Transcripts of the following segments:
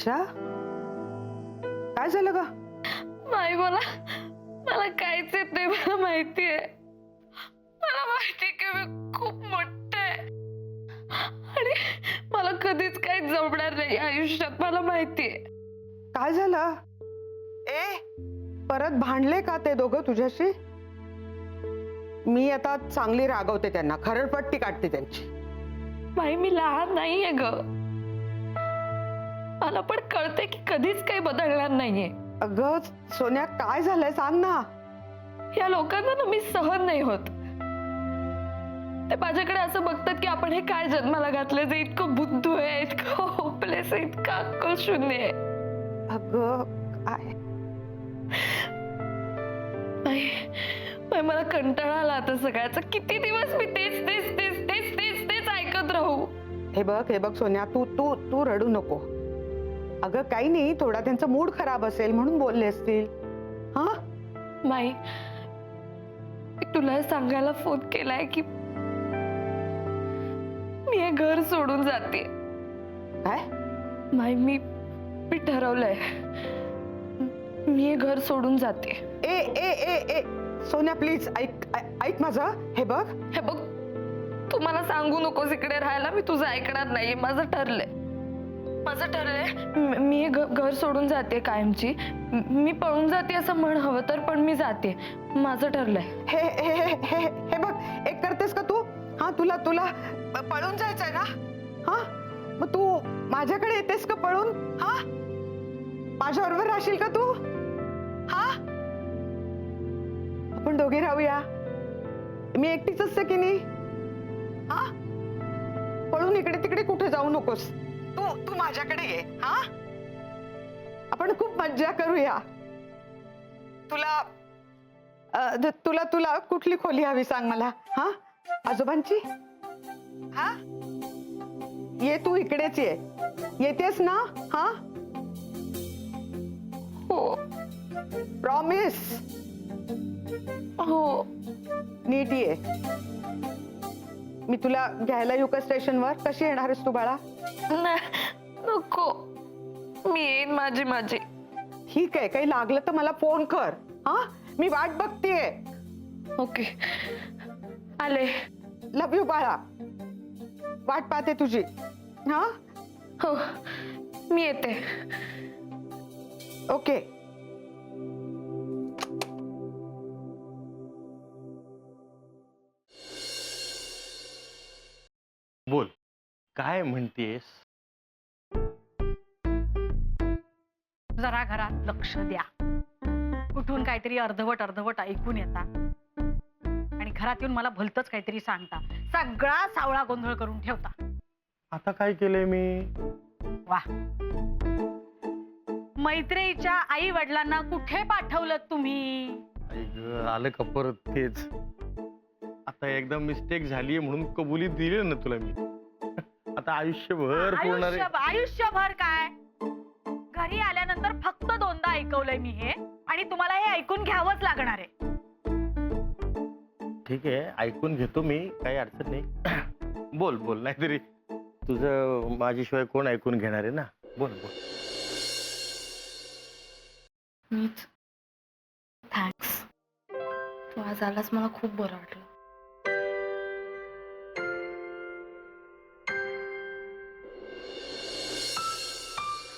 अच्छा, काय झालं ग? नाही मला मला काहीच येत नाही. मला माहितीये, मला माहितीये की मी खूप मोठे आहे आणि मला कधीच काही जमणार नाही आयुष्यात. मला माहितीये. काय झालं? ए, परत भांडले का ते दोघं तुझ्याशी? मी आता चांगली रागवते त्यांना, खरडपट्टी काढते त्यांची. बाई मी लहान नाहीये ग. मला पण कळते की कधीच काही बदलणार नाहीये. अगं सोन्या, काय झालंय सांग ना. या लोकांना ना मी सहन नाही होत. ते माझ्याकडे असं बघतात की आपण हे काय जन्माला घातलंय, जे इतकं बुद्धू आहे, इतकं होपलेस आहे, इतकं अक्कल शून्य आहे. अगं काय? बाई, मला कंटाळा आला आता सगळ्याचा. किती दिवस मी तेच तेच तेच तेच तेच तेच ऐकत राहू? हे बघ सोन्या, तू तू तू रडू नको. अगं काही नाही, थोडा त्यांचा मूड खराब असेल म्हणून बोलले असतील. हा माई, मी तुला सांगायला फोन केलाय की मी हे घर सोडून जाते. काय? माई, मी ठरवलंय. मी हे घर सोडून जाते. ए ए ए ए सोन्या प्लीज ऐक ऐक माझं. हे बघ तू मला सांगू नकोस इकडे राहायला. मी तुझं ऐकणार नाहीये. माझं ठरलंय. मी हे घर सोडून जाते कायमची. मी पळून जाते असं म्हण हवं तर, पण मी जाते. माझं ठरलंय. हे हे हे हे हे बघ, एक करतेस का तू? हा, तुला तुला पळून जायचंय ना? हा, मग तू माझ्याकडे येतेस का पळून? हा, माझ्याबरोबर राहशील का तू? हा, आपण दोघे राहूया. मी एकटीच असते की नाही? हा, पळून इकडे तिकडे कुठे जाऊ नकोस. तू तू माझ्याकडे ये. हा, आपण खूप मज्जा करूया. तुला तुला तुला कुठली खोली हवी सांग मला. हा, आजोबांची? हा, ये तू इकडेच ये. येतेस ना? हा, हो प्रॉमिस. हो. नीट ये. मी तुला घ्यायला येऊ का स्टेशनवर? कशी येणार आहेस तू बाळा? नको, मी येईन माझी. ठीक आहे, काही लागलं तर मला फोन कर. हा, मी वाट बघतीये. ओके, आले. लव यू बाळा. वाट पाहते तुझी. हा, हो, मी येते. ओके. बोल, काय म्हणतेस? जरा घरात लक्ष द्या. कुठून काहीतरी अर्धवट ऐकून येता आणि घरात येऊन मला भलतच काहीतरी सांगता. सगळा सावळा गोंधळ करून ठेवता. आता काय केलंय मी? वा, मैत्रीच्या आई वडिलांना कुठे पाठवलं तुम्ही? आलं का परत तेच? आता एकदम मिस्टेक झालीये म्हणून कबुली दिली ना तुला मी. आता आयुष्यभर होणार. आयुष्यभर काय? घरी आल्यानंतर फक्त 2दा ऐकवलंय मी हे, आणि तुम्हाला हे ऐकून घ्यावंच लागणार आहे. ठीक आहे, ऐकून घेतो मी, काही अडचण नाही. बोल बोल, नाहीतरी तुझं माझ्याशिवाय कोण ऐकून घेणार आहे ना? बोल बोल. मीच. थँक्स. तू आज आलास, मला खूप बरं वाटलं.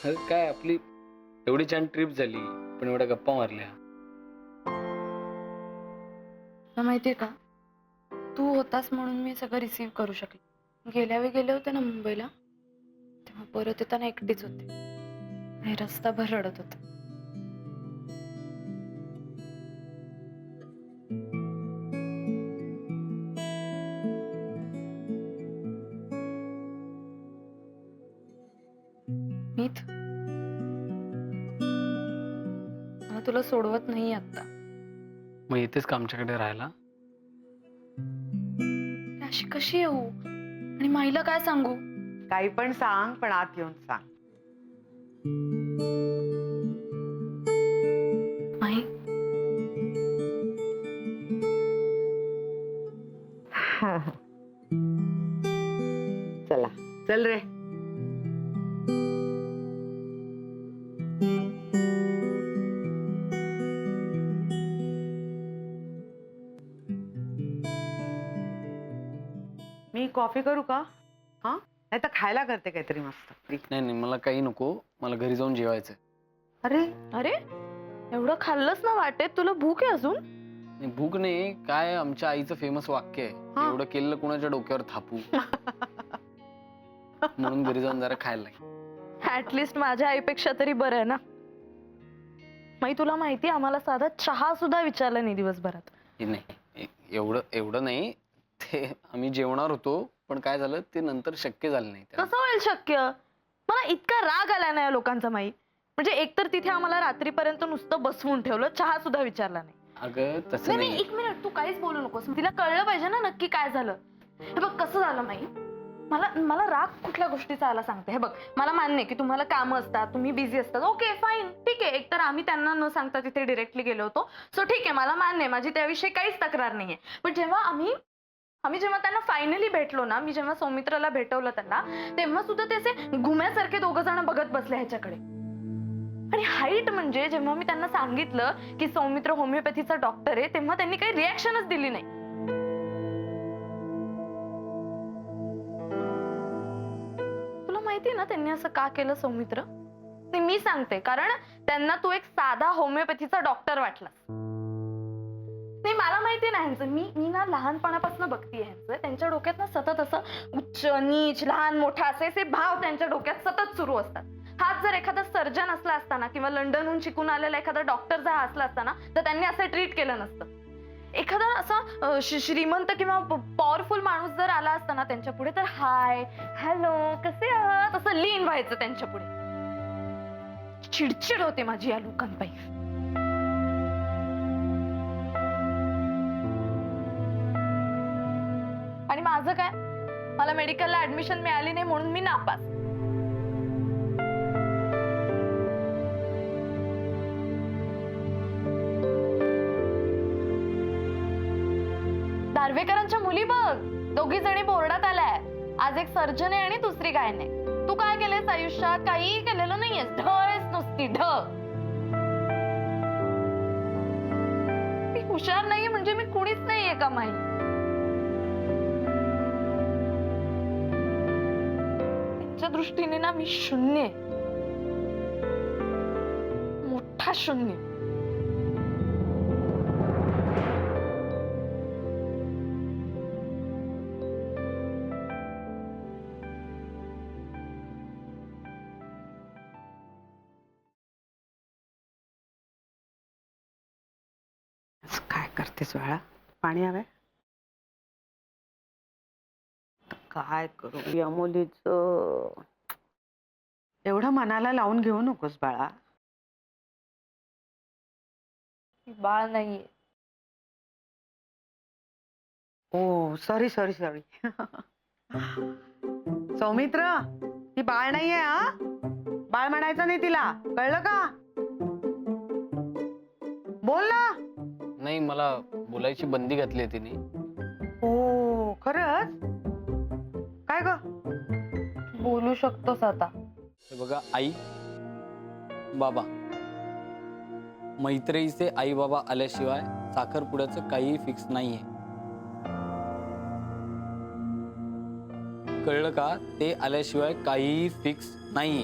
अरे काय आपली एवढी छान ट्रिप झाली, पण एवढ्या गप्पा मारल्या. तुला माहितीये का, तू होतास म्हणून मी सगळं रिसीव्ह करू शकले. गेल्या वेळी गेले होते ना मुंबईला, तेव्हा परत येताना एकटीच होते आणि रस्ताभर रडत होते. मीत, मला तुला सोडवत नाही आता. मग येतेस का आमच्याकडे राहायला? अशी कशी येऊ आणि माईला काय सांगू? काही पण सांग, पण आत येऊन सांग. माई, चला चल रे. कॉफी करू का? हा, नाही तर खायला करते काहीतरी मस्त. नाही नाही, मला काही नको, मला घरी जाऊन जेवायचंय. अरे अरे एवढं खाल्लंच ना वाटेत, तुला भूक आहे अजून? नाही, भूक नाही, काय आमच्या आईचं फेमस वाक्य आहे, हा. एवढं केलेलं कुणाच्या डोक्यावर थापू. म्हणून घरी जाऊन जरा खायला लागेल. ऍटलिस्ट माझ्या आईपेक्षा तरी बरं आहे ना. माई तुला माहिती आम्हाला साधा चहा सुद्धा विचारला नाही दिवसभरात. हे नाही, एवढं नाही, ते आम्ही जेवणार होतो, पण काय झालं ते नंतर शक्य झालं नाही. कसं होईल शक्य? मला इतका राग आला ना या लोकांचा माई. म्हणजे एकतर तिथे आम्हाला रात्रीपर्यंत नुसतं बसवून ठेवलं, चहा सुद्धा विचारला नाही. अगं तसं नाही नाही, नाही. एक मिनिट, तू काहीच बोलू नकोस. तिला कळलं पाहिजे ना नक्की काय झालं. हे बघ कसं झालं माई, मला राग कुठल्या गोष्टीचा आला सांगते. हे बघ, मला मान्य आहे की तुम्हाला कामं असतात, तुम्ही बिझी असतात, ओके फाईन, ठीक आहे. एकतर आम्ही त्यांना न सांगता तिथे डिरेक्टली गेलो होतो, सो ठीक आहे, मला मान्य आहे, माझी त्याविषयी काहीच तक्रार नाहीये. पण जेव्हा आम्ही जेव्हा त्यांना फायनली भेटलो ना, मी जेव्हा सौमित्राला भेटवलं त्यांना, तेव्हा सुद्धा ते असे घुम्यासारखे दोघ जण बघत बसले ह्याच्याकडे. आणि हाईट म्हणजे जेव्हा मी त्यांना सांगितलं की सौमित्र होमिओपॅथीचा डॉक्टर आहे, तेव्हा त्यांनी काही रिॲक्शनच दिली नाही. तुला माहिती ना त्यांनी असं का केलं सौमित्र? ते मी सांगते, कारण त्यांना तू एक साधा होमिओपॅथीचा डॉक्टर वाटला. नाही, मला माहिती नाही ह्यांचं, मी ना लहानपणापासून बघतीये ह्यांचं. त्यांच्या डोक्यात ना सतत असं उच्च नीच लहान मोठा असे भाव त्यांच्या डोक्यात सतत सुरू असतात. हाच जर एखादा सर्जन असला असताना किंवा लंडनहून शिकून आलेला एखादा डॉक्टर जर असला असताना, तर त्यांनी असं ट्रीट केलं नसतं. एखादा असा श्रीमंत किंवा पॉवरफुल माणूस जर आला असताना त्यांच्या पुढे, तर हाय हॅलो कसे आहात असं लीन व्हायचं त्यांच्या पुढे. चिडचिड होते माझी या लोकांपायी. आणि माझं काय, मला मेडिकलला ऍडमिशन मिळाली नाही म्हणून मी नापास. दार्वेकरांच्या मुली बघ, दोघी जणी बोर्डात आलाय. आज एक सर्जन आहे आणि दुसरी काय नाही. तू काय केलेस आयुष्यात? काहीही केलेलं नाहीयेस, ढळेस नुसती ढ. मी हुशार नाहीये म्हणजे मी कुणीच नाहीये का माई? त्यांच्या दृष्टीने ना मी शून्य आहे, मोठा शून्य. काय करतेस बाळा? पाणी हवंय? काय करू या मुलीचं? एवढं मनाला लावून घेऊ नकोस बाळा. बाळ नाहीये. ओ सॉरी सॉरी सॉरी. सौमित्र, ती बाळ नाहीये. हा, बाळ म्हणायचं नाही तिला, कळलं का? बोल ना. नाही, मला बोलायची बंदी घातली आहे तिने. ओ खरंच? काय ग? बोलू शकतोस आता. हे बघा, आई बाबा, मैत्रीचे आई बाबा आल्याशिवाय साखरपुड्याचं काहीही फिक्स नाहीये, कळलं का? ते आल्याशिवाय काहीही फिक्स नाहीये.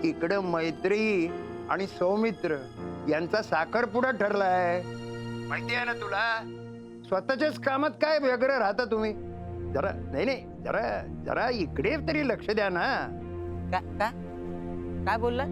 इकडं मैत्री आणि सौमित्र यांचा साखरपुडा ठरलाय, माहिती आहे ना तुला? स्वतःच्याच कामात काय वेगळं राहता तुम्ही. जरा नाही जरा जरा इकडे तरी लक्ष द्या ना. काय बोलला?